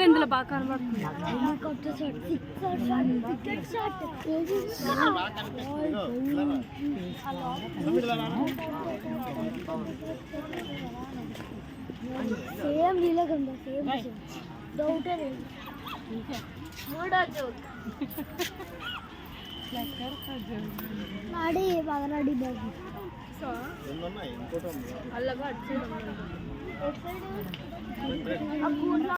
ఇందులో బాగా కనబడుతుంది. సేమ్ నీళ్ళకుందా సేమ్ డౌటే లేదు. నాడి బాగా నాడి బాగు అల్లగా